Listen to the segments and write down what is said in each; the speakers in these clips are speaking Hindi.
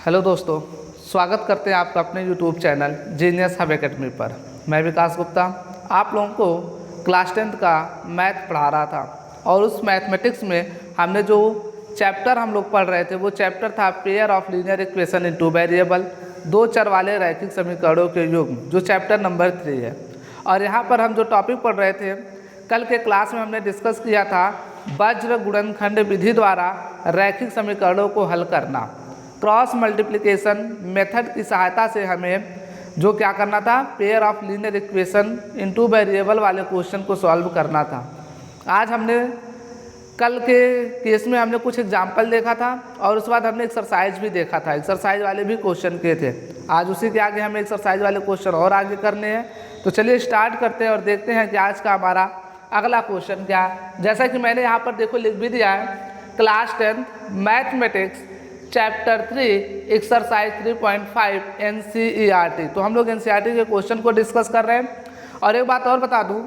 हेलो दोस्तों, स्वागत करते हैं आपका अपने YouTube channel genius hub academy पर। मैं विकास गुप्ता आप लोगों को क्लास 10th का मैथ पढ़ा रहा था और उस मैथमेटिक्स में हमने जो चैप्टर हम लोग पढ़ रहे थे वो चैप्टर था pair of linear equation in two variable, दो चर वाले रैखिक समीकरणों के युग्म, जो चैप्टर नंबर 3 है। और यहाँ पर हम जो टॉपिक पढ़ रहे थे, कल के क्लास में हमने डिस्कस किया था वज्र गुणनखंड विधि द्वारा रैखिक समीकरणों को हल करना। क्रॉस मल्टीप्लिकेशन मेथड की सहायता से हमें जो क्या करना था, pair of linear equation into variable वाले क्वेश्चन को सॉल्व करना था। आज हमने कल के केस में हमने कुछ एग्जाम्पल देखा था और उसके बाद हमने एक्सरसाइज भी देखा था। एक्सरसाइज वाले भी क्वेश्चन किए थे। आज उसी के आगे हमें एक्सरसाइज वाले क्वेश्चन और आगे करने हैं। तो चलिए स्टार्ट करते हैं और देखते हैं कि आज का हमारा अगला क्वेश्चन क्या है। जैसा कि मैंने यहाँ पर देखो लिख भी दिया है, class 10 mathematics chapter 3 exercise 3.5 NCERT। तो हम लोग NCERT के क्वेश्चन को डिस्कस कर रहे हैं। और एक बात और बता दूं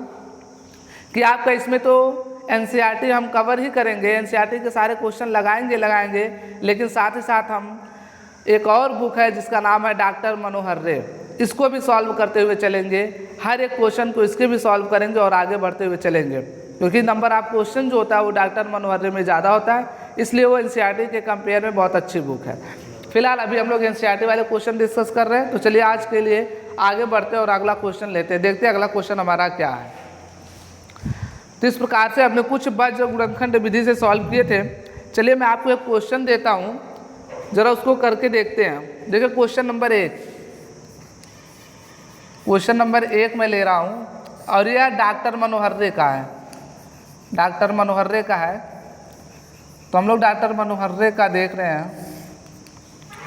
कि आपका इसमें तो NCERT हम कवर ही करेंगे, NCERT के सारे क्वेश्चन लगाएंगे, लेकिन साथ ही साथ हम एक और बुक है जिसका नाम है डॉक्टर मनोहर रे, इसको भी सॉल्व करते हुए चलेंगे। हर एक क्वेश्चन को इसके भी सॉल्व करेंगे और आगे बढ़ते हुए चलेंगे, क्योंकि नंबर ऑफ क्वेश्चन जो होता है वो डॉक्टर मनोहर रे में ज़्यादा होता है, इसलिए वो NCERT के कंपेयर में बहुत अच्छी बुक है। फिलहाल अभी हम लोग NCERT वाले क्वेश्चन डिस्कस कर रहे हैं। तो चलिए आज के लिए आगे बढ़ते हैं और अगला क्वेश्चन लेते हैं। देखते हैं अगला क्वेश्चन हमारा क्या है। तो इस प्रकार से हमने कुछ वज्र गुणनखंड विधि से सॉल्व किए थे। चलिए मैं आपको एक क्वेश्चन देता हूँ, ज़रा उसको करके देखते हैं। देखिए क्वेश्चन नंबर 1 मैं ले रहा हूँ और यह डॉक्टर मनोहर रे का है। डॉक्टर मनोहर रे का है, तो हम लोग डॉक्टर मनोहर रे का देख रहे हैं।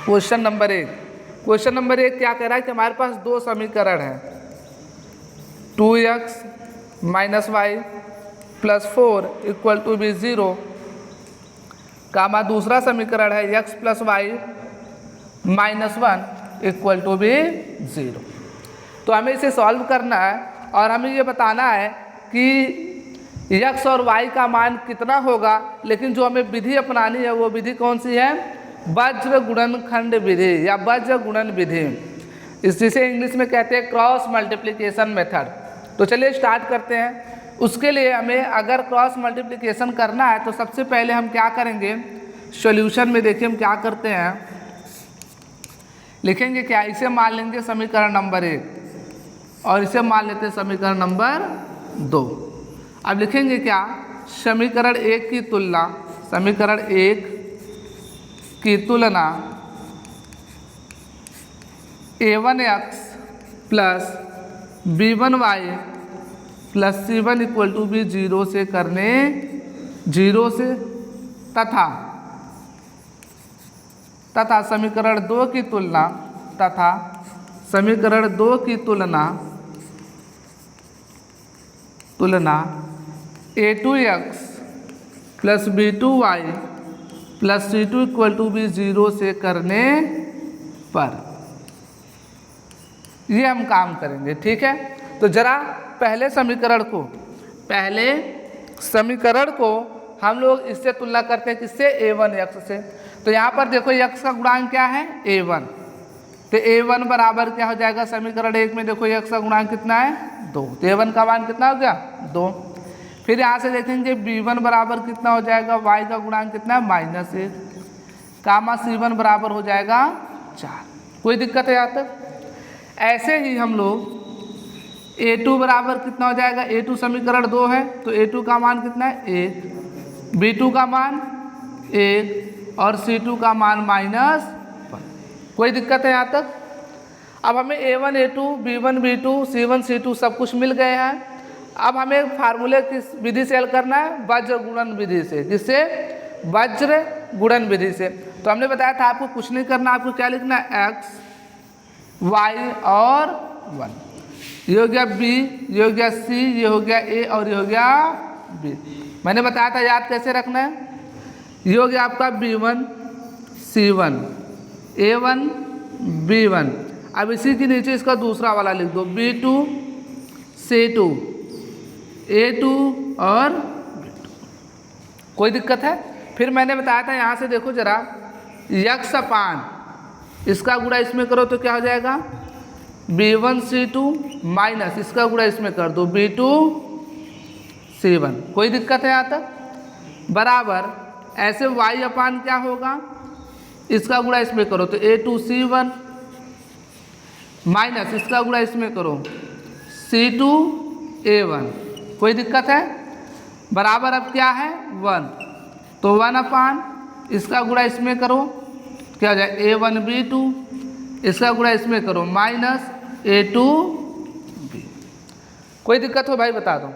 क्वेश्चन नंबर 1 क्या कह रहा है कि हमारे पास दो समीकरण हैं, 2x - y + 4 = b0 का दूसरा समीकरण है x + y - 1 = b0। तो हमें इसे सॉल्व करना है और हमें ये बताना है कि x और y का मान कितना होगा। लेकिन जो हमें विधि अपनानी है वो विधि कौन सी है, वज्र गुणनखंड विधि या वज्र गुणन विधि, जिसे इंग्लिश में कहते हैं क्रॉस मल्टीप्लिकेशन मेथड। तो चलिए स्टार्ट करते हैं। उसके लिए हमें अगर क्रॉस मल्टीप्लिकेशन करना है तो सबसे पहले हम क्या करेंगे, सॉल्यूशन में देखिए हम क्या करते हैं, लिखेंगे क्या, इसे मान लेंगे समीकरण नंबर 1 और इसे मान लेते हैं समीकरण नंबर 2। अब लिखेंगे क्या, समीकरण 1 की तुलना, समीकरण 1 की तुलना a1x + b1y + c1 = b0 से करने, 0 से तथा समीकरण 2 की तुलना, समीकरण 2 की तुलना a2x + b2y + c2 = b0 से करने पर, ये हम काम करेंगे। ठीक है, तो जरा पहले समीकरण को हम लोग इससे तुलना करते हैं, किससे, a1x से। तो यहाँ पर देखो x का गुणांक क्या है, a1। तो a1 बराबर क्या हो जाएगा, समीकरण 1 में देखो x का गुणांक कितना है, 2। तो a1 का मान कितना हो गया, 2। फिर यहाँ से देखेंगे b1 बराबर कितना हो जाएगा, y का गुणांक कितना है, -1, कामा c1 बराबर हो जाएगा 4। कोई दिक्कत है यहाँ तक। ऐसे ही हम लोग a2 बराबर कितना हो जाएगा, a2 समीकरण 2 है तो a2 का मान कितना है, 1, b2 का मान 1 और c2 का मान -1। कोई दिक्कत है यहाँ तक। अब हमें a1 a2 b1 b2 c1 c2 सब कुछ मिल गए हैं। अब हमें फार्मूले किस विधि से हल करना है, वज्र गुणन विधि से। किससे, वज्र गुणन विधि से। तो हमने बताया था आपको कुछ नहीं करना, आपको क्या लिखना है, x y और 1, ये हो गया b, ये हो गया c, ये हो गया a और ये हो गया b। मैंने बताया था याद कैसे रखना है, ये हो गया आपका b1 c1 a1 b1। अब इसी के नीचे इसका दूसरा वाला लिख दो, b2 c2 a2 और b2। कोई दिक्कत है। फिर मैंने बताया था यहाँ से देखो जरा, यक्स अपान इसका गुणा इसमें करो तो क्या हो जाएगा B1C2 माइनस इसका गुणा इसमें कर दो B2C1। कोई दिक्कत है यहाँ तक? बराबर ऐसे y अपान क्या होगा, इसका गुणा इसमें करो तो A2C1 माइनस इसका गुणा इसमें करो C2A1। कोई दिक्कत है? बराबर अब क्या है 1, तो 1 अपान इसका गुणा इसमें करो क्या हो जाए A1B2, इसका गुणा इसमें करो माइनस A2B। कोई दिक्कत हो भाई बता दो।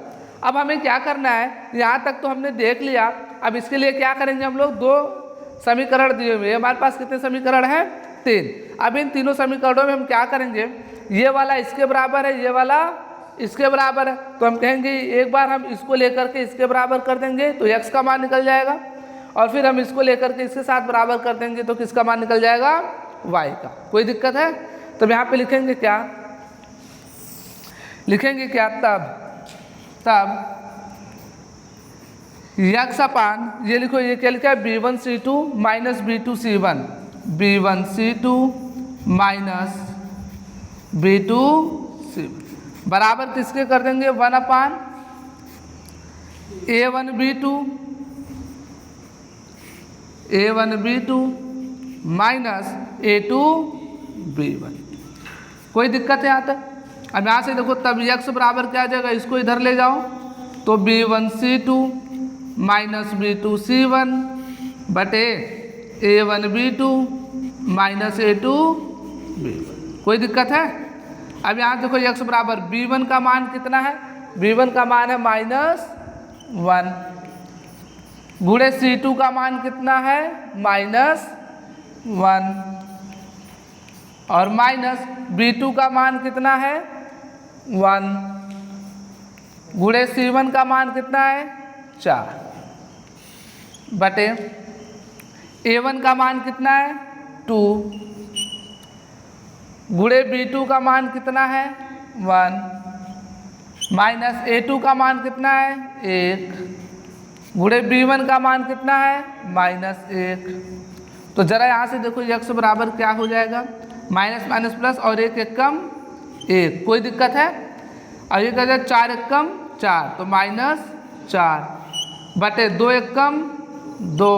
अब हमें क्या करना है, यहाँ तक तो हमने देख लिया। अब इसके लिए क्या करेंगे हम लोग, 2 समीकरण दिए हुए हैं हमारे पास। कितने समीकरण हैं? 3। अब इन तीनों समीकरणों में हम क्या करेंगे, ये वाला इसके बराबर है, ये वाला इसके बराबर है, तो हम कहेंगे एक बार हम इसको लेकर के इसके बराबर कर देंगे तो x का मान निकल जाएगा, और फिर हम इसको लेकर के इसके साथ बराबर कर देंगे तो किसका मान निकल जाएगा y का। कोई दिक्कत है? तब यहाँ पे लिखेंगे क्या, तब x अपान ये लिखो, ये क्या लिखा है B1C2 minus B2C1, B1C2 minus B2C1 बराबर किसके कर देंगे 1 अपान A1B2 माइनस A2B1। कोई दिक्कत है यहाँ तक? अब यहाँ से देखो तब x बराबर क्या आ जाएगा, इसको इधर ले जाओ तो B1C2 माइनस B2C1 बटे A1B2 माइनस A2B1। कोई दिक्कत है? अब यहाँ देखो x बराबर B1 का मान कितना है, B1 का मान है -1 गुणे C2 का मान कितना है -1 और माइनस B2 का मान कितना है 1 गुणे C1 का मान कितना है 4 बटे A1 का मान कितना है 2 गुणे B2 का मान कितना है 1 माइनस A2 का मान कितना है 1 गुणे B1 का मान कितना है -1। तो जरा यहाँ से देखो x बराबर क्या हो जाएगा, माइनस माइनस प्लस और 1 एकम 1। कोई दिक्कत है? और ये क्या जाए 4 एकम 4 तो -4 बटे 2 एकम 2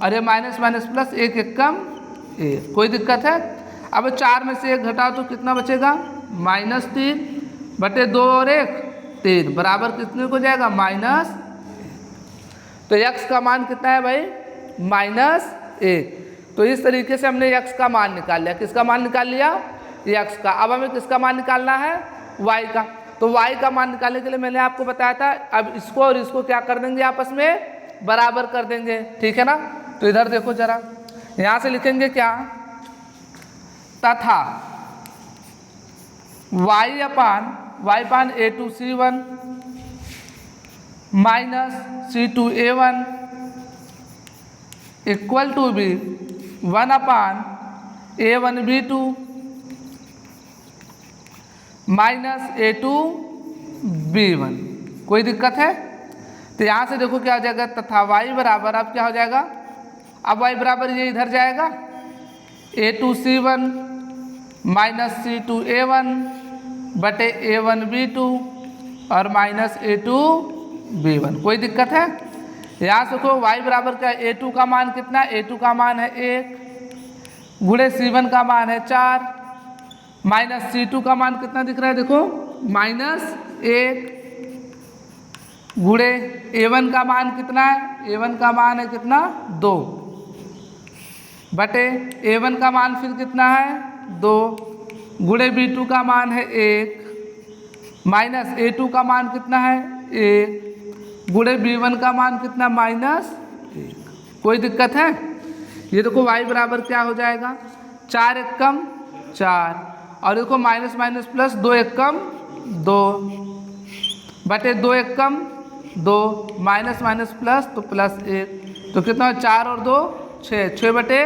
और ये माइनस माइनस प्लस 1 एकम 1। कोई दिक्कत है? अब 4 में से 1 घटाओ तो कितना बचेगा -3 बटे 2 और 1 3 बराबर कितने को जाएगा -। तो x का मान कितना है भाई -1। तो इस तरीके से हमने x का मान निकाल लिया। किसका मान निकाल लिया? x का। अब हमें किसका मान निकालना है y का। तो y का मान निकालने के लिए मैंने आपको बताया था, अब इसको और इसको क्या कर देंगे आपस में बराबर कर देंगे, ठीक है ना। तो इधर देखो जरा, यहाँ से लिखेंगे क्या, तथा y upon A2C1 minus C2A1 equal to b 1 upon A1B2 minus A2B1। कोई दिक्कत है? तो यहाँ से देखो क्या हो जाएगा, तथा y बराबर अब क्या हो जाएगा, अब y बराबर ये इधर जाएगा A2C1 माइनस C2A1 बटे A1B2 और माइनस A2B1। कोई दिक्कत है? यहाँ से देखो y बराबर क्या, A2 का मान कितना, A2 का मान है 1 गुणे C1 का मान है 4 माइनस C2 का मान कितना दिख रहा है, देखो -1 गुणे A1 का मान कितना है, A1 का मान है कितना 2 बटे A1 का मान फिर कितना है 2 गुणे B2 का मान है 1 माइनस A2 का मान कितना है 1 गुणे B1 का मान कितना -1। कोई दिक्कत है? ये देखो y बराबर क्या हो जाएगा, 4 एकम 4 और देखो माइनस माइनस प्लस 2 एकम 2 बटे 2 एकम 2 माइनस माइनस प्लस तो +1 तो कितना 4 और 2 6 बटे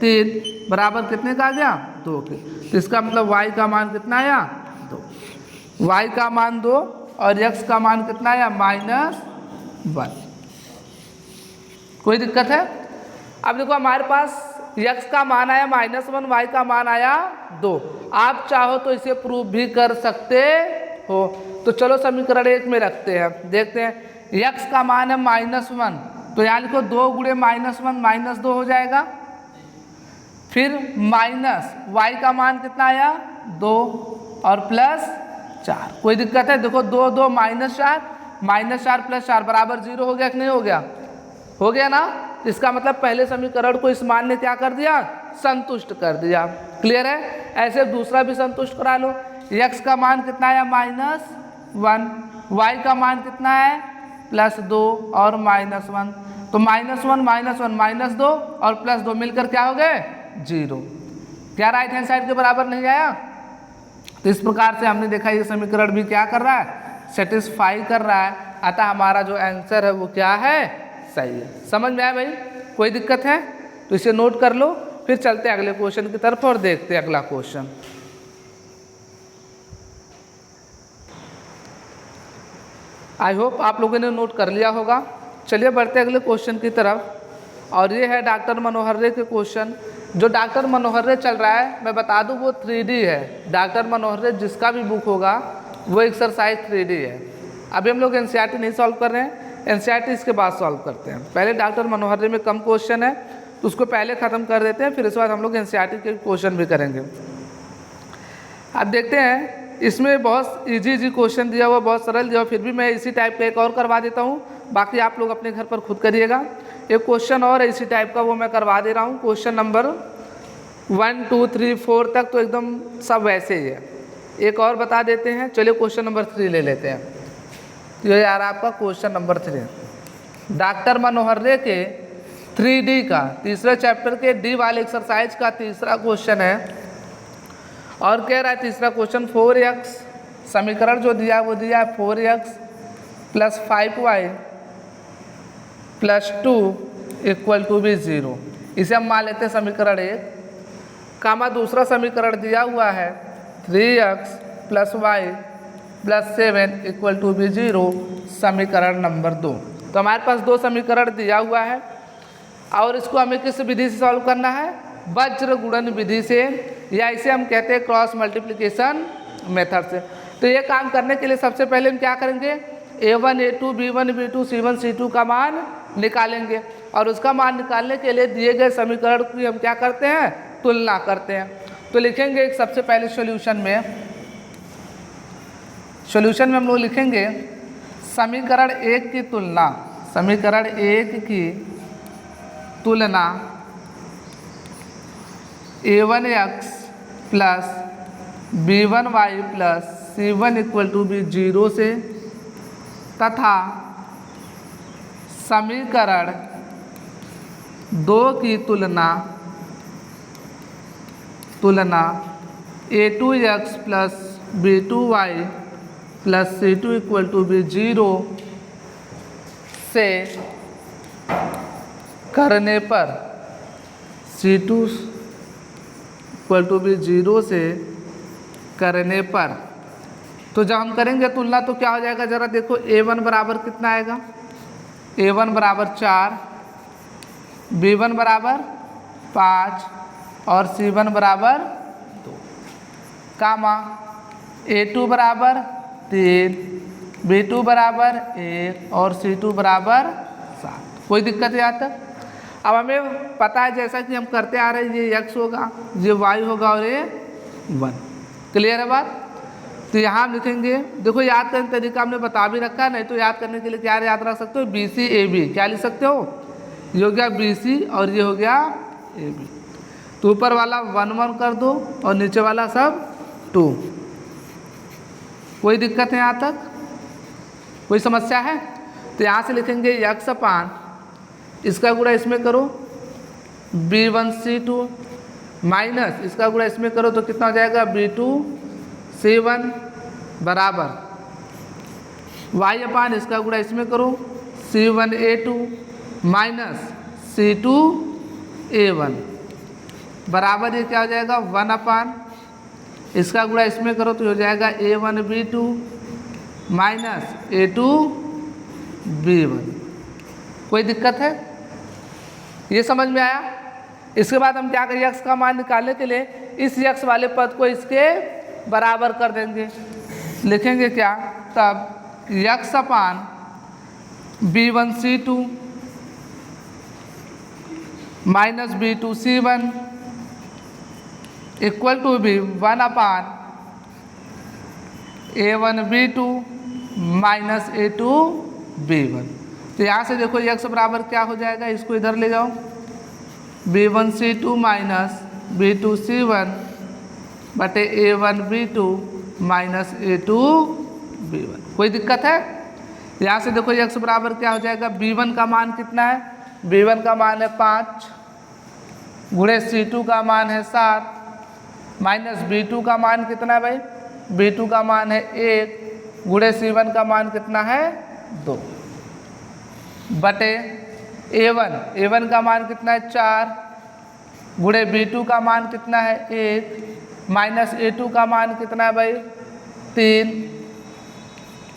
3 बराबर कितने का आ गया 2 के। तो इसका मतलब y का मान कितना आया 2, y का मान 2 और x का मान कितना आया -1। कोई दिक्कत है? अब देखो हमारे पास x का मान आया -1, y का मान आया 2। आप चाहो तो इसे प्रूव भी कर सकते हो। तो चलो समीकरण 1 में रखते हैं, देखते हैं। x का मान है -1, तो यहाँ लिखो 2 गुणे -1 -2 हो जाएगा। फिर माइनस y का मान कितना आया 2 और +4। कोई दिक्कत है? देखो 2 2 -4 +4 बराबर 0 हो गया कि नहीं हो गया? हो गया ना। इसका मतलब पहले समीकरण को इस मान ने क्या कर दिया? संतुष्ट कर दिया। क्लियर है? ऐसे दूसरा भी संतुष्ट करा लो। x का मान कितना आया -1, y का मान कितना है +2 और -1। तो -1 -2 और +2 मिलकर क्या हो गए 0। क्या राइट हैंड साइड के बराबर नहीं आया? तो इस प्रकार से हमने देखा ये समीकरण भी क्या कर रहा है? सेटिस्फाई कर रहा है। अतः हमारा जो आंसर है वो क्या है? सही है। समझ में आया भाई? कोई दिक्कत है तो इसे नोट कर लो। फिर चलते हैं अगले क्वेश्चन की तरफ और देखते हैं अगला क्वेश्चन। आई होप आप लोगों ने नोट कर लिया होगा। चलिए बढ़ते अगले क्वेश्चन की तरफ। और ये है डॉक्टर मनोहर रे के क्वेश्चन। जो डॉक्टर मनोहर रे चल रहा है, मैं बता दूं वो 3D है। डॉक्टर मनोहर रे जिसका भी बुक होगा वो एक्सरसाइज 3D है। अभी हम लोग एनसीईआरटी नहीं सॉल्व कर रहे हैं, एनसीईआरटी इसके बाद सॉल्व करते हैं। पहले डॉक्टर मनोहर रे में कम क्वेश्चन है तो उसको पहले ख़त्म कर देते हैं, फिर इसके बाद हम लोग एनसीईआरटी के क्वेश्चन भी करेंगे। अब देखते हैं, इसमें बहुत इजी क्वेश्चन दिया हुआ, बहुत सरल दिया हुआ, फिर भी मैं इसी टाइप का एक और करवा देता हूँ। बाकी आप लोग अपने घर पर खुद करिएगा। एक क्वेश्चन और इसी टाइप का वो मैं करवा दे रहा हूँ। क्वेश्चन नंबर 1 2 3 4 तक तो एकदम सब वैसे ही है। एक और बता देते हैं। चलिए क्वेश्चन नंबर 3 ले लेते हैं। ये यार आपका क्वेश्चन नंबर 3 डॉक्टर मनोहर रे के 3D का तीसरे चैप्टर के D वाले एक्सरसाइज का तीसरा क्वेश्चन है। और कह रहा है तीसरा क्वेश्चन 4x समीकरण जो दिया वो दिया है 4x + 5y + 2 = भी 0। इसे हम मान लेते हैं समीकरण 1 कामा। दूसरा समीकरण दिया हुआ है 3x + y + 7 = भी 0, समीकरण नंबर 2। तो हमारे पास 2 समीकरण दिया हुआ है और इसको हमें किस विधि से सॉल्व करना है? वज्र गुणन विधि से, या इसे हम कहते हैं क्रॉस मल्टीप्लिकेशन मेथड से। तो ये काम करने के लिए सबसे पहले हम क्या करेंगे? a1 a2 b1 b2 c1 c2 का मान निकालेंगे और उसका मान निकालने के लिए दिए गए समीकरण की हम क्या करते हैं? तुलना करते हैं। तो लिखेंगे एक सबसे पहले सॉल्यूशन में हम लोग लिखेंगे समीकरण 1 की तुलना, समीकरण 1 की तुलना a1x + b1y + c1 = भी 0 से, तथा समीकरण 2 की तुलना a2x + b2y + c2 = भी 0 से करने पर, c2 = भी 0 से करने पर, तो जब हम करेंगे तुलना तो क्या हो जाएगा? ज़रा देखो a1 बराबर कितना आएगा? a1 बराबर 4, b1 बराबर 5 और c1 बराबर 2, कामा a2 बराबर 3, b2 बराबर 1 और c2 बराबर 7। कोई दिक्कत है यहाँ तक? अब हमें पता है जैसा कि हम करते आ रहे हैं, ये x होगा, ये y होगा और ये 1। क्लियर है बात? तो यहाँ हम लिखेंगे, देखो याद करने का तरीका हमने बता भी रखा है, नहीं तो याद करने के लिए क्या याद रख सकते हो? BC AB क्या लिख सकते हो? ये हो गया BC और ये हो गया AB। तो ऊपर वाला 1 1 कर दो और नीचे वाला सब 2। कोई दिक्कत है यहाँ तक? कोई समस्या है? तो यहाँ से लिखेंगे x अपान इसका गुणा इसमें करो b1 c2 माइनस इसका गुणा इसमें करो तो कितना हो जाएगा? b2 c1 बराबर y अपान इसका गुणा इसमें करो c1 a2 minus c2 a1 बराबर ये क्या हो जाएगा? 1 अपान इसका गुणा इसमें करो तो हो जाएगा a1 b2 minus a2 b1। कोई दिक्कत है? ये समझ में आया? इसके बाद हम क्या करेंगे, x का मान निकालने के लिए इस x वाले पद को इसके बराबर कर देंगे। लिखेंगे क्या, तब x upon b1c2 minus b2c1 equal to b 1 upon a1b2 minus a2b1। तो यहाँ से देखो x बराबर क्या हो जाएगा, इसको इधर ले जाओ, b1c2 माइनस b2c1 बटे a1b2 माइनस a2b1। कोई दिक्कत है? यहाँ से देखो x बराबर क्या हो जाएगा, b1 का मान कितना है, b1 का मान है 5 गुणे c2 का मान है 7 माइनस b2 का मान कितना है भाई, b2 का मान है 1 गुणे c1 का मान कितना है 2 बटे a1 का मान कितना है 4 गुणे b2 का मान कितना है 1 माइनस a2 का मान कितना है भाई 3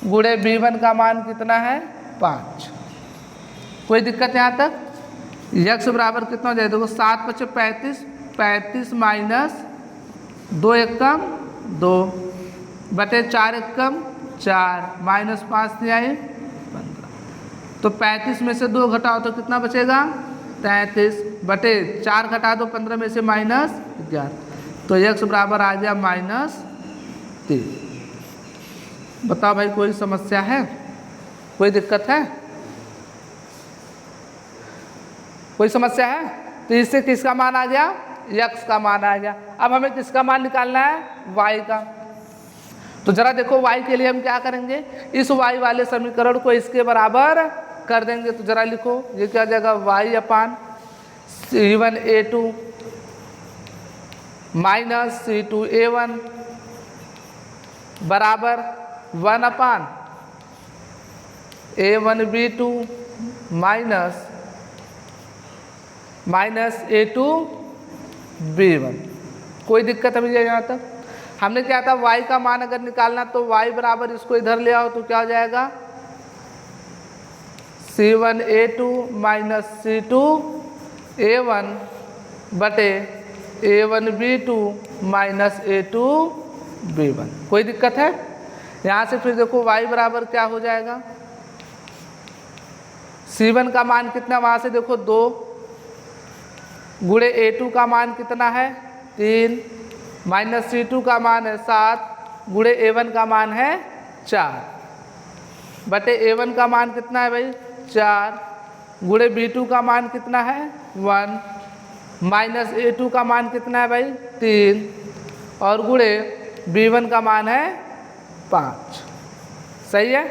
गुणे b1 का मान कितना है 5। कोई दिक्कत यहाँ तक? x बराबर कितना हो जाए, देखो 7 बचे 35, 35 माइनस 2 एकम 2 बटे 4 एकम 4 माइनस 5 दिया है 15। तो 35 में से 2 घटाओ तो कितना बचेगा 33 बटे 4 घटा दो 15 में से माइनस 11। तो x बराबर आ गया -3। बताओ भाई कोई समस्या है, कोई दिक्कत है, कोई समस्या है? तो इससे किसका मान आ गया, x का मान आ गया। अब हमें किसका मान निकालना है, y का। तो जरा देखो y के लिए हम क्या करेंगे, इस y वाले समीकरण को इसके बराबर कर देंगे। तो जरा लिखो, ये क्या हो जाएगा, y अपान c1a2 माइनस c2a1 बराबर 1 अपान a1b2 माइनस a2b1। कोई दिक्कत है भैया यहाँ तक? हमने क्या था, y का मान अगर निकालना तो y बराबर इसको इधर ले आओ तो क्या हो जाएगा, c1a2 माइनस c2a1 बटे a1b2 माइनस a2b1। कोई दिक्कत है? यहाँ से फिर देखो y बराबर क्या हो जाएगा, c1 का मान कितना, वहाँ से देखो 2 गुणे a2 का मान कितना है 3 माइनस c2 का मान है 7 गुणे a1 का मान है 4 बटे a1 का मान कितना है भाई 4 गुणे b2 का मान कितना है 1 माइनस a2 का मान कितना है भाई 3 और गुणे b1 का मान है 5। सही है?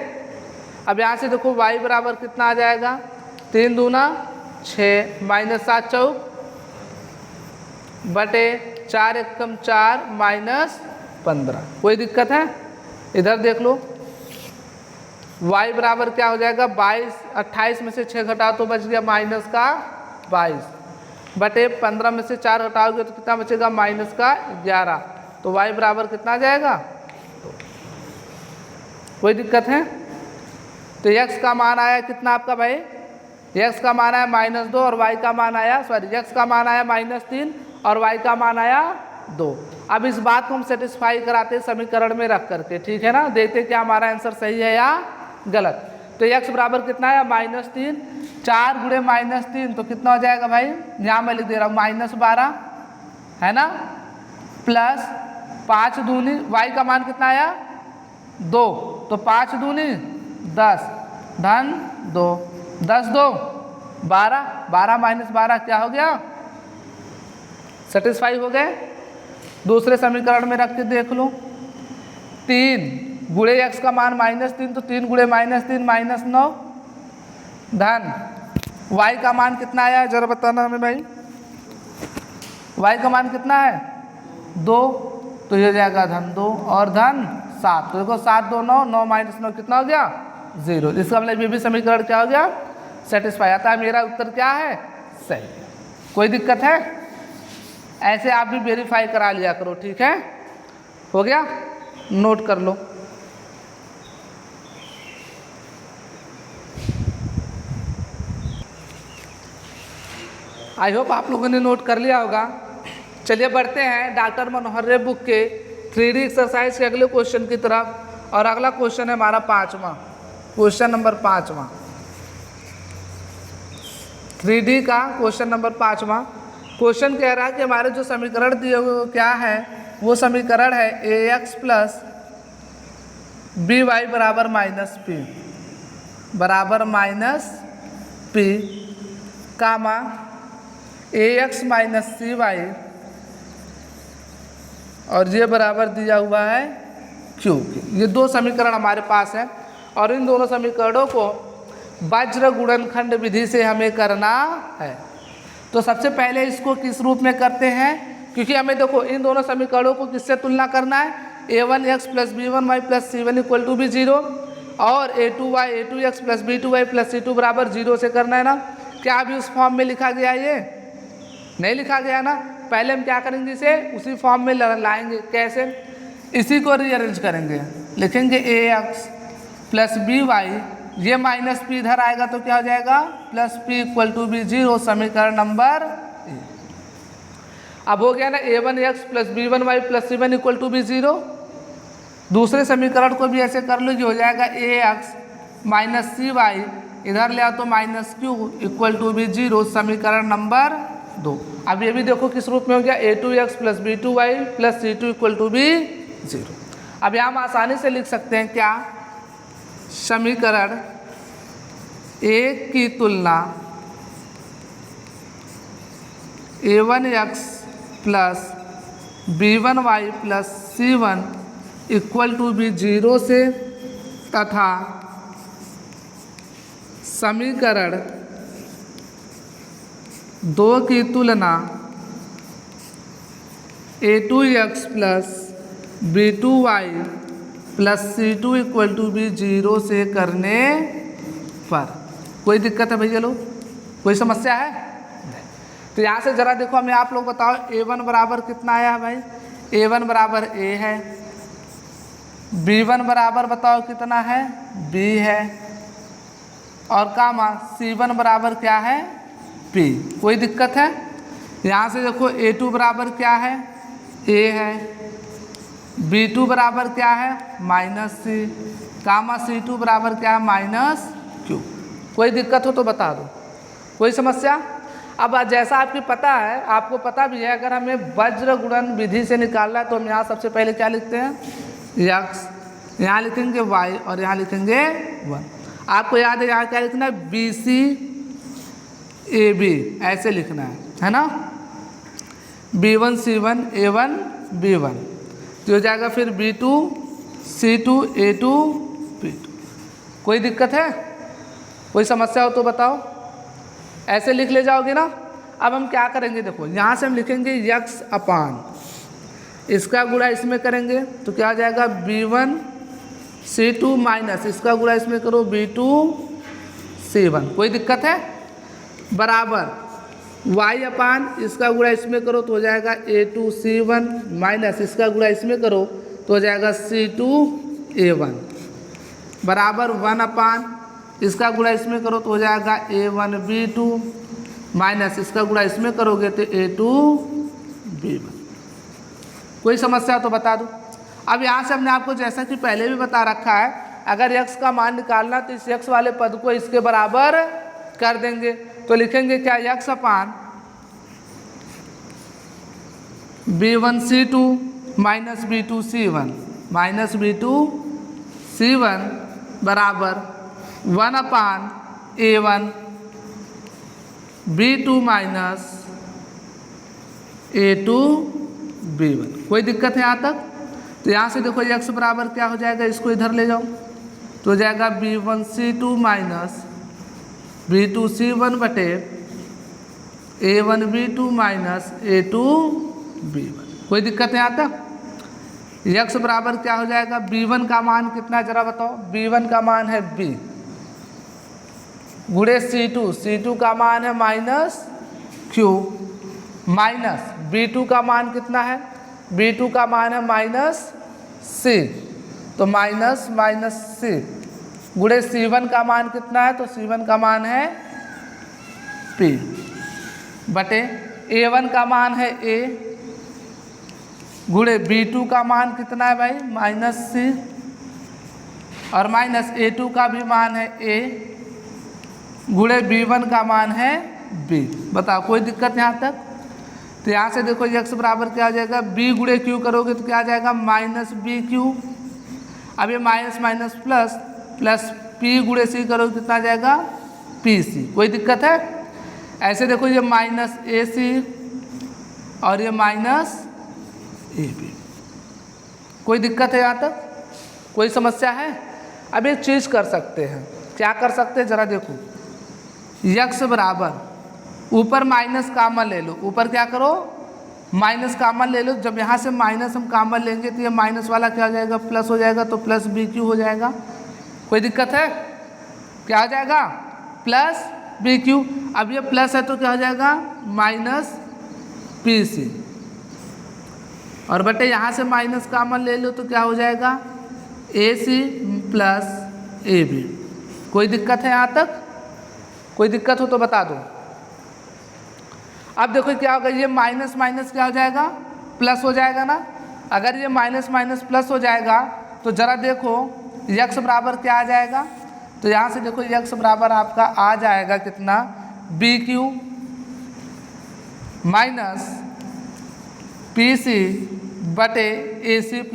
अब यहाँ से देखो y बराबर कितना आ जाएगा, 3 दूना 6 माइनस 7 चौक बटे 4 एकम 4 माइनस 15। कोई दिक्कत है? इधर देख लो, y बराबर क्या हो जाएगा 22, 28 में से 6 घटाओ तो बच गया माइनस का 22 बटे 15 में से 4 घटाओगे तो कितना बचेगा माइनस का 11। तो y बराबर कितना आ जाएगा 2। कोई दिक्कत है? तो x का मान आया कितना आपका भाई, x का मान आया -2 और y का मान आया x का मान आया -3 और y का मान आया 2। अब इस बात को हम सेटिस्फाई कराते समीकरण में रख करके, ठीक है ना, देखते क्या हमारा आंसर सही है या गलत। तो x बराबर कितना है -3, 4 गुणे -3 तो कितना हो जाएगा भाई, यहाँ मैं लिख दे रहा हूँ -12 है ना, प्लस 5 दूनी y का मान कितना आया 2 तो 5 दूनी 10 धन 2 10 2 12 12 माइनस 12 क्या हो गया, सेटिस्फाई हो गए। दूसरे समीकरण में रख के देख लो, 3 गुणे x का मान -3 तो 3 गुणे -3 -9 धन y का मान कितना आया है जरा बताना हमें भाई, y का मान कितना है 2 तो ये हो जाएगा धन 2 और धन 7। तो देखो 7 2 9 9 माइनस 9 कितना हो गया 0। इसका मतलब ये भी समीकरण क्या हो गया सेटिस्फाई। आता है मेरा उत्तर क्या है सही। कोई दिक्कत है? ऐसे आप भी वेरीफाई करा लिया करो, ठीक है, हो गया, नोट कर लो। आई होप आप लोगों ने नोट कर लिया होगा। चलिए बढ़ते हैं डॉक्टर मनोहर रे बुक के 3D एक्सरसाइज के अगले क्वेश्चन की तरफ। और अगला क्वेश्चन है हमारा 5वां, क्वेश्चन नंबर 5वां, 3D का क्वेश्चन नंबर 5वां। क्वेश्चन कह रहा है कि हमारे जो समीकरण दिए हुए क्या है, वो समीकरण है ax प्लस बी वाई बराबर माइनस पी बराबर माइनस पी कामा ax माइनस सी वाई और ये बराबर दिया हुआ है क्यू। ये दो समीकरण हमारे पास है और इन दोनों समीकरणों को वज्र गुणनखंड विधि से हमें करना है। तो सबसे पहले इसको किस रूप में करते हैं, क्योंकि हमें देखो इन दोनों समीकरणों को किससे तुलना करना है, a1x plus b1y plus c1 equal to भी 0 और a2y a2x plus b2y plus c2 बराबर 0 से करना है ना। क्या अभी उस फॉर्म में लिखा गया, ये नहीं लिखा गया ना। पहले हम क्या करेंगे, इसे उसी फॉर्म में लाएंगे। कैसे, इसी को रीअरेंज करेंगे, लिखेंगे ax प्लस by, ये माइनस पी इधर आएगा तो क्या हो जाएगा प्लस पी इक्वल टू भी 0, समीकरण नंबर ए। अब हो गया ना a1x plus b1y plus c1 equal to भी 0। दूसरे समीकरण को भी ऐसे कर लो, जो हो जाएगा ax माइनस सी वाई, इधर ले आओ तो माइनस क्यू इक्वल टू भी 0, समीकरण नंबर 2। अब ये भी देखो किस रूप में हो गया, a2x plus b2y plus c2 equal to भी 0। अब यहाँ हम आसानी से लिख सकते हैं क्या, समीकरण 1 की तुलना a1x plus b1y plus c1 equal to भी 0 से तथा समीकरण 2 की तुलना a2x plus b2y plus c2 equal to भी 0 से करने पर। कोई दिक्कत है भैया लोग, कोई समस्या है? तो यहाँ से जरा देखो, हमें आप लोग बताओ a1 बराबर कितना आया है भाई, a1 बराबर a है, b1 बराबर बताओ कितना है b है, और कामा c1 बराबर क्या है p। कोई दिक्कत है? यहाँ से देखो a2 बराबर क्या है a है, b2 बराबर क्या है माइनस सी, कामा c2 बराबर क्या है माइनस क्यू। कोई दिक्कत हो तो बता दो, कोई समस्या? अब जैसा आपकी पता है, आपको पता भी है, अगर हमें वज्र गुणन विधि से निकालना है तो हम यहाँ सबसे पहले क्या लिखते हैं x, यहाँ लिखेंगे y और यहाँ लिखेंगे 1। आपको याद है यहाँ क्या लिखना है, BC AB ऐसे लिखना है ना, B1 C1 A1 B1, तो हो जाएगा फिर B2 C2 A2 B2। कोई दिक्कत है, कोई समस्या हो तो बताओ, ऐसे लिख ले जाओगे ना। अब हम क्या करेंगे, देखो यहाँ से हम लिखेंगे x अपान, इसका गुणा इसमें करेंगे तो क्या हो जाएगा B1 C2 माइनस इसका गुणा इसमें करो B2 C1। कोई दिक्कत है? बराबर y अपान इसका गुणा इसमें करो तो हो जाएगा A2 C1 माइनस इसका गुणा इसमें करो तो हो जाएगा C2 A1 बराबर 1 अपान इसका गुणा इसमें करो तो हो जाएगा A1 B2 माइनस इसका गुणा इसमें करोगे तो A2 B1। कोई समस्या तो बता दो। अब यहाँ से हमने आपको जैसा कि पहले भी बता रखा है, अगर x का मान निकालना तो इस x वाले पद को इसके बराबर कर देंगे। तो लिखेंगे क्या, x अपान B1 C2 minus B2 C1 minus B2 C1 बराबर 1 अपान A1 B2 minus A2 B1। कोई दिक्कत है यहाँ तक? तो यहाँ से देखो x बराबर क्या हो जाएगा, इसको इधर ले जाओ तो हो जाएगा B1 C2 minus B2 C1 बटे A1 B2 minus A2 B1। कोई दिक्कत है यहाँ तक? x बराबर क्या हो जाएगा, B1 का मान कितना है जरा बताओ, B1 का मान है B गुणे C2 का मान है माइनस Q माइनस B2 का मान कितना है, B2 का मान है माइनस C, तो माइनस माइनस C गुणे C1 का मान कितना है, तो C1 का मान है P। बटे A1 का मान है A गुणे B2 का मान कितना है भाई -C और माइनस A2 का भी मान है A गुणे B1 का मान है B। बताओ कोई दिक्कत यहाँ तक? तो यहाँ से देखो x बराबर क्या आ जाएगा, B गुणे Q करोगे तो क्या आ जाएगा -BQ। अब ये minus minus plus plus P गुणे C करोगे कितना आ जाएगा PC। कोई दिक्कत है? ऐसे देखो ये -AC और ये -AB। कोई दिक्कत है यहाँ तक? कोई समस्या है? अब एक चीज़ कर सकते हैं, क्या कर सकते हैं ज़रा देखो, x बराबर ऊपर माइनस कामन ले लो, ऊपर क्या करो माइनस कामन ले लो। जब यहाँ से माइनस हम कामन लेंगे तो ये माइनस वाला क्या हो जाएगा प्लस हो जाएगा, तो प्लस BQ हो जाएगा। कोई दिक्कत है? क्या हो जाएगा +BQ। अब ये प्लस है तो क्या हो जाएगा -PC और बटे यहाँ से माइनस कामन ले लो तो क्या हो जाएगा AC + AB। कोई दिक्कत है यहाँ तक? कोई दिक्कत हो तो बता दो। अब देखो क्या होगा, ये माइनस माइनस क्या हो जाएगा प्लस हो जाएगा ना। अगर ये माइनस माइनस प्लस हो जाएगा तो ज़रा देखो x बराबर क्या आ जाएगा, तो यहाँ से देखो x बराबर आपका आ जाएगा कितना BQ माइनस PC बटे AC +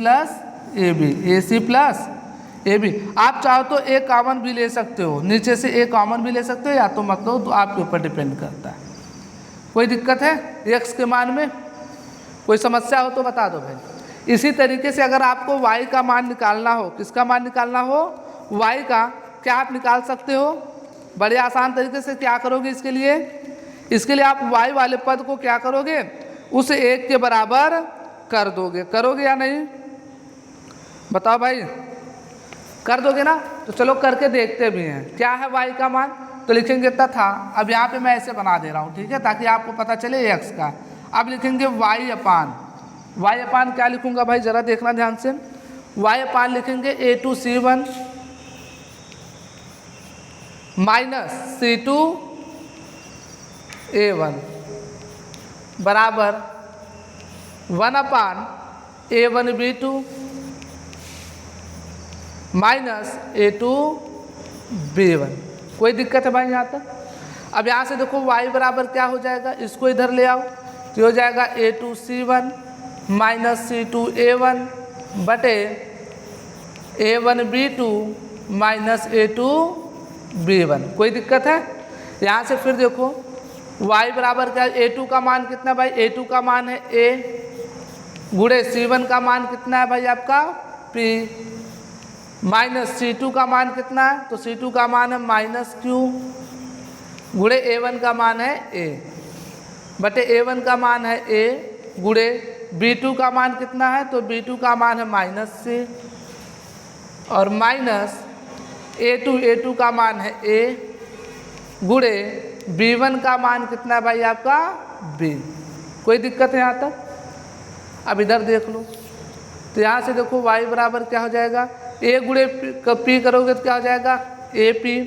AB। आप चाहो तो एक कॉमन भी ले सकते हो, नीचे से एक कॉमन भी ले सकते हो या तो मत लो, तो आपके ऊपर डिपेंड करता है। कोई दिक्कत है x के मान में? कोई समस्या हो तो बता दो भाई। इसी तरीके से अगर आपको y का मान निकालना हो, किसका मान निकालना हो y का, क्या आप निकाल सकते हो बड़े आसान तरीके से। क्या करोगे इसके लिए आप y वाले पद को क्या करोगे उस 1 के बराबर कर दोगे। करोगे या नहीं बताओ भाई? कर दोगे ना? तो चलो करके देखते भी हैं। क्या है y का मान, तो लिखेंगे तथा, अब यहाँ पे मैं ऐसे बना दे रहा हूँ ठीक है, ताकि आपको पता चले x का। अब लिखेंगे y अपान क्या लिखूंगा भाई ज़रा देखना ध्यान से। y अपान लिखेंगे A2C1 माइनस C2A1 बराबर 1/A1B2 माइनस A2B1। कोई दिक्कत है भाई यहाँ तक? अब यहाँ से देखो y बराबर क्या हो जाएगा, इसको इधर ले आओ तो हो जाएगा A2C1 माइनस C2A1 बटे A1B2 माइनस A2B1। कोई दिक्कत है? यहाँ से फिर देखो y बराबर क्या, A2 का मान कितना भाई, A2 का मान है A गुणे C1 का मान कितना है भाई आपका P माइनस C2 का मान कितना है, तो C2 का मान है -Q गुणे A1 का मान है A बटे A1 का मान है A गुणे B2 का मान कितना है, तो B2 का मान है -C और माइनस A2 का मान है A गुणे B1 का मान कितना है भाई आपका B। कोई दिक्कत है यहाँ तक? अब इधर देख लो, तो यहाँ से देखो y बराबर क्या हो जाएगा, A गुणे P करोगे तो क्या हो जाएगा AP। ये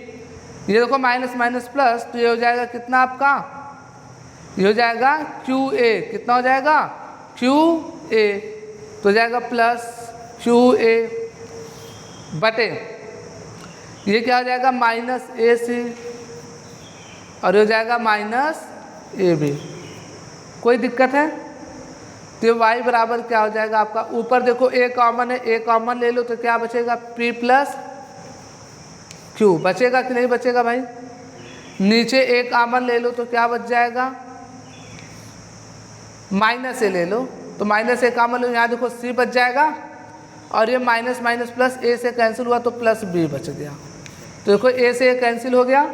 देखो माइनस माइनस प्लस, तो ये हो जाएगा कितना आपका, ये हो जाएगा QA। कितना हो जाएगा QA, तो हो जाएगा +QA बटे ये क्या हो जाएगा -AC और ये हो जाएगा -AB। कोई दिक्कत है? तो y बराबर क्या हो जाएगा आपका, ऊपर देखो a कॉमन है, a कॉमन ले लो तो क्या बचेगा P + Q। बचेगा कि नहीं बचेगा भाई? नीचे a कॉमन ले लो तो क्या बच जाएगा -a ले लो, तो -a कॉमन लो, यहाँ देखो C बच जाएगा और ये माइनस माइनस प्लस a से कैंसिल हुआ तो +B बच गया। तो देखो a से a कैंसिल हो गया,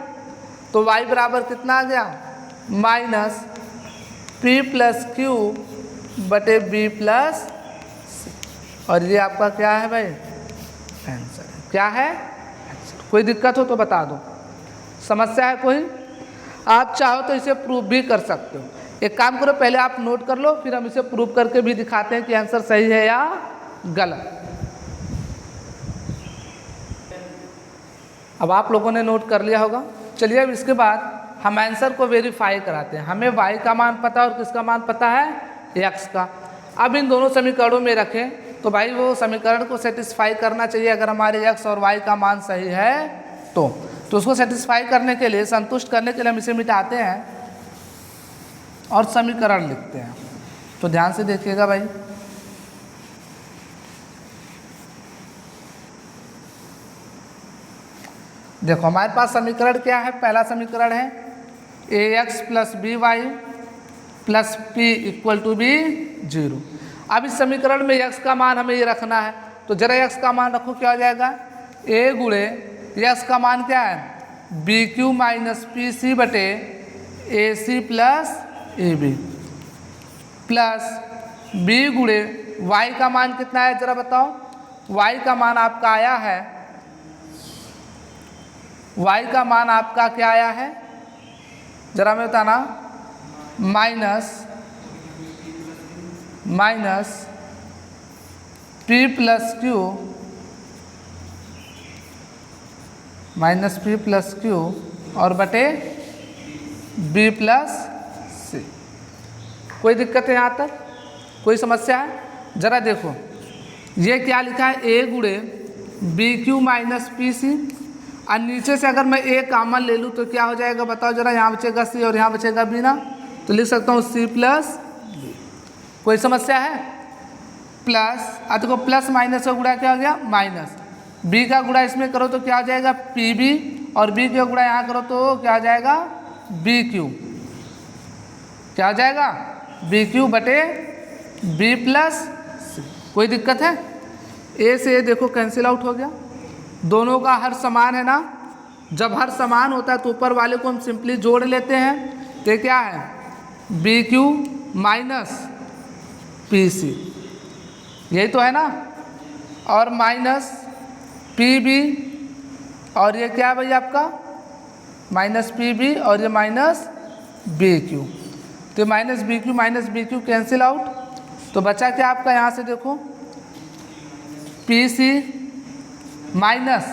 तो y बराबर कितना आ गया -P + Q बटे B + C। और ये आपका क्या है भाई आंसर है। क्या है आंसर। कोई दिक्कत हो तो बता दो। समस्या है कोई? आप चाहो तो इसे प्रूव भी कर सकते हो। एक काम करो, पहले आप नोट कर लो, फिर हम इसे प्रूव करके भी दिखाते हैं कि आंसर सही है या गलत। अब आप लोगों ने नोट कर लिया होगा। चलिए अब इसके बाद हम आंसर को वेरीफाई कराते हैं। हमें y का मान पता है और किसका मान पता है, x का। अब इन दोनों समीकरणों में रखें तो भाई वो समीकरण को सेटिस्फाई करना चाहिए अगर हमारे x और y का मान सही है तो उसको सेटिस्फाई करने के लिए, संतुष्ट करने के लिए हम इसे मिटाते हैं और समीकरण लिखते हैं। तो ध्यान से देखिएगा भाई, देखो हमारे पास समीकरण क्या है। पहला समीकरण है ax plus b y plus p equal to B 0। अब इस समीकरण में x का मान हमें ये रखना है, तो जरा x का मान रखो, क्या हो जाएगा, a गुणे x का मान क्या है, B Q minus P C बटे A C plus A B plus b गुणे y का मान कितना है जरा बताओ। y का मान आपका आया है, y का मान आपका क्या आया है जरा मैं बताना, माइनस पी प्लस क्यू और बटे बी प्लस सी। कोई दिक्कत है यहाँ तक, कोई समस्या है? जरा देखो ये क्या लिखा है, a गुणे b Q minus P c, और नीचे से अगर मैं ए कॉमन ले लूँ तो क्या हो जाएगा बताओ जरा, यहाँ बचेगा सी और यहाँ बचेगा बी ना, तो लिख सकता हूँ सी प्लस बी। कोई समस्या है? प्लस, अब देखो प्लस माइनस का गुणा क्या हो गया, माइनस, बी का गुणा इसमें करो तो क्या हो जाएगा पी बी, और बी का गुणा यहाँ करो तो क्या हो जाएगा बी क्यू, क्या हो जाएगा बी क्यू बटे बी प्लस सी। कोई दिक्कत है? ए से ए देखो कैंसिल आउट हो गया, दोनों का हर समान है ना। जब हर समान होता है तो ऊपर वाले को हम सिंपली जोड़ लेते हैं, तो क्या है B Q minus P c, यही तो है ना, और माइनस पी बी, और ये क्या है भाई आपका माइनस पी बी, और ये माइनस बी क्यू, तो minus b q cancel out, तो बचा क्या आपका, यहाँ से देखो पी सी माइनस,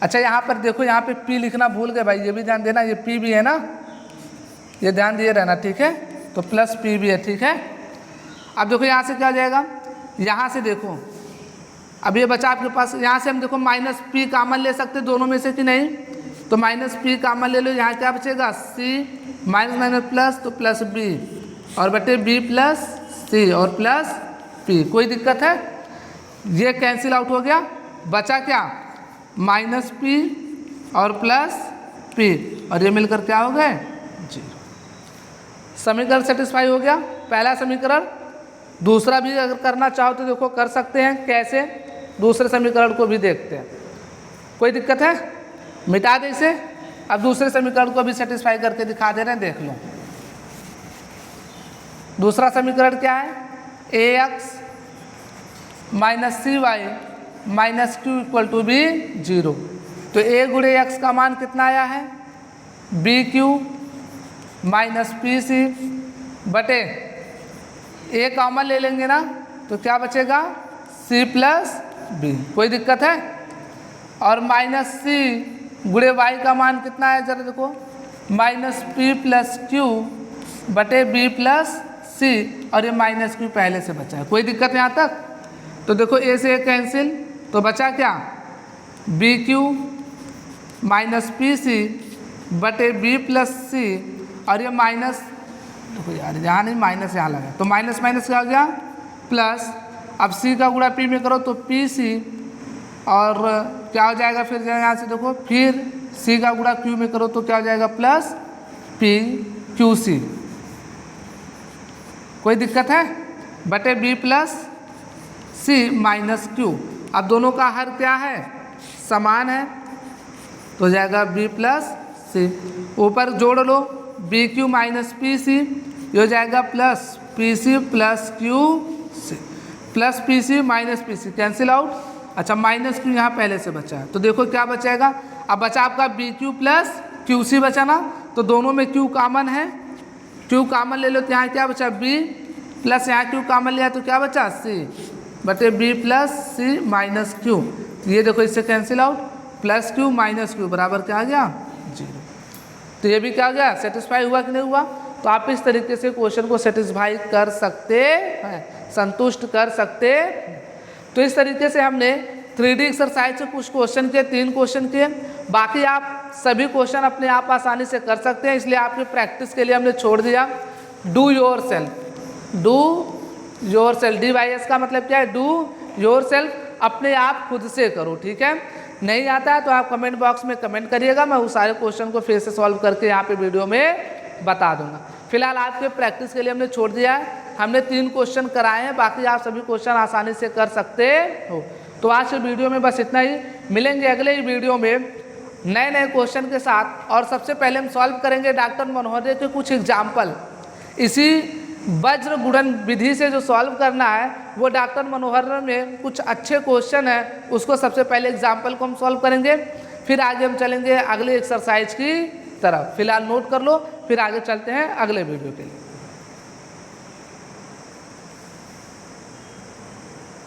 अच्छा यहाँ पर देखो यहाँ पे p लिखना भूल गए भाई, ये भी ध्यान देना, ये p भी है ना, ये ध्यान दिए रहना, ठीक है, तो प्लस p भी है, ठीक है। अब देखो यहाँ से क्या हो जाएगा, यहाँ से देखो अब ये बचा आपके पास, यहाँ से हम देखो माइनस p कॉमन ले सकते दोनों में से कि नहीं, तो माइनस p कॉमन ले लो, यहाँ क्या बचेगा c माइनस माइनस प्लस, तो प्लस b और बटे b प्लस c और प्लस p। कोई दिक्कत है? ये कैंसिल आउट हो गया, बचा क्या माइनस पी और प्लस पी, और ये मिलकर क्या हो गए 0। समीकरण सेटिस्फाई हो गया पहला समीकरण। दूसरा भी अगर करना चाहो तो देखो कर सकते हैं, कैसे, दूसरे समीकरण को भी देखते हैं। कोई दिक्कत है? मिटा दे इसे। अब दूसरे समीकरण को भी सेटिस्फाई करके दिखा दे रहे हैं, देख लो। दूसरा समीकरण क्या है, A X minus C Y minus Q equal to B 0। तो ए गुणे एक्स का मान कितना आया है, B Q minus P C बटे ए कॉमन ले लेंगे ना, तो क्या बचेगा सी प्लस बी। कोई दिक्कत है? और माइनस सी गुणे वाई का मान कितना है जरा देखो, माइनस पी प्लस क्यू बटे बी प्लस सी, और ये माइनस क्यू पहले से बचा है। कोई दिक्कत यहाँ तक? तो देखो ए से ए कैंसिल, तो बचा क्या b Q minus P C बटे बी प्लस सी, और ये माइनस, देखो यार यहाँ नहीं माइनस यहाँ लगा, तो माइनस माइनस क्या हो गया प्लस, अब सी का गुणा पी में करो तो पी सी, और क्या हो जाएगा फिर यहाँ से देखो, फिर सी का गुणा क्यू में करो तो क्या हो जाएगा प्लस पी क्यू सी। कोई दिक्कत है? बटे b plus c minus Q. अब दोनों का हर क्या है, समान है, तो हो जाएगा बी प्लस सी। ऊपर जोड़ लो B Q minus P C, ये हो जाएगा plus P C plus Q C, plus P C minus P C cancel out. अच्छा माइनस क्यू यहाँ पहले से बचा है, तो देखो क्या बचेगा, अब बचा आपका b q plus Q c बचा ना, तो दोनों में क्यू कॉमन है, क्यू कॉमन ले लो तो यहाँ क्या बचा बी प्लस, यहाँ क्यू कॉमन लिया तो क्या बचा सी बटे b plus c minus q. ये देखो इससे cancel out, plus q minus q बराबर क्या आ गया 0। तो ये भी क्या हो गया, सेटिस्फाई हुआ कि नहीं हुआ। तो आप इस तरीके से क्वेश्चन को सेटिस्फाई कर सकते हैं, संतुष्ट कर सकते। तो इस तरीके से हमने 3D एक्सरसाइज से कुछ क्वेश्चन किए, 3 क्वेश्चन किए। बाकी आप सभी क्वेश्चन अपने आप आसानी से कर सकते हैं, इसलिए आपकी प्रैक्टिस के लिए हमने छोड़ दिया do your self. Do your self, DYS का मतलब क्या है, डू योर सेल्फ, अपने आप खुद से करो, ठीक है। नहीं आता है तो आप कमेंट बॉक्स में कमेंट करिएगा, मैं उस सारे क्वेश्चन को फिर से सॉल्व करके यहाँ पे वीडियो में बता दूंगा। फिलहाल आपके प्रैक्टिस के लिए हमने छोड़ दिया है, हमने 3 क्वेश्चन कराए हैं, बाकी आप सभी क्वेश्चन आसानी से कर सकते हो। तो आज के वीडियो में बस इतना ही, मिलेंगे अगले ही वीडियो में नए नए क्वेश्चन के साथ। और सबसे पहले हम सॉल्व करेंगे डॉक्टर मनोहर के कुछ एग्जाम्पल। इसी वज्र गुणन विधि से जो सॉल्व करना है वो डॉक्टर मनोहर में कुछ अच्छे क्वेश्चन है, उसको सबसे पहले एग्जाम्पल को हम सॉल्व करेंगे, फिर आगे हम चलेंगे अगले एक्सरसाइज की तरफ। फिलहाल नोट कर लो, फिर आगे चलते हैं अगले वीडियो के लिए।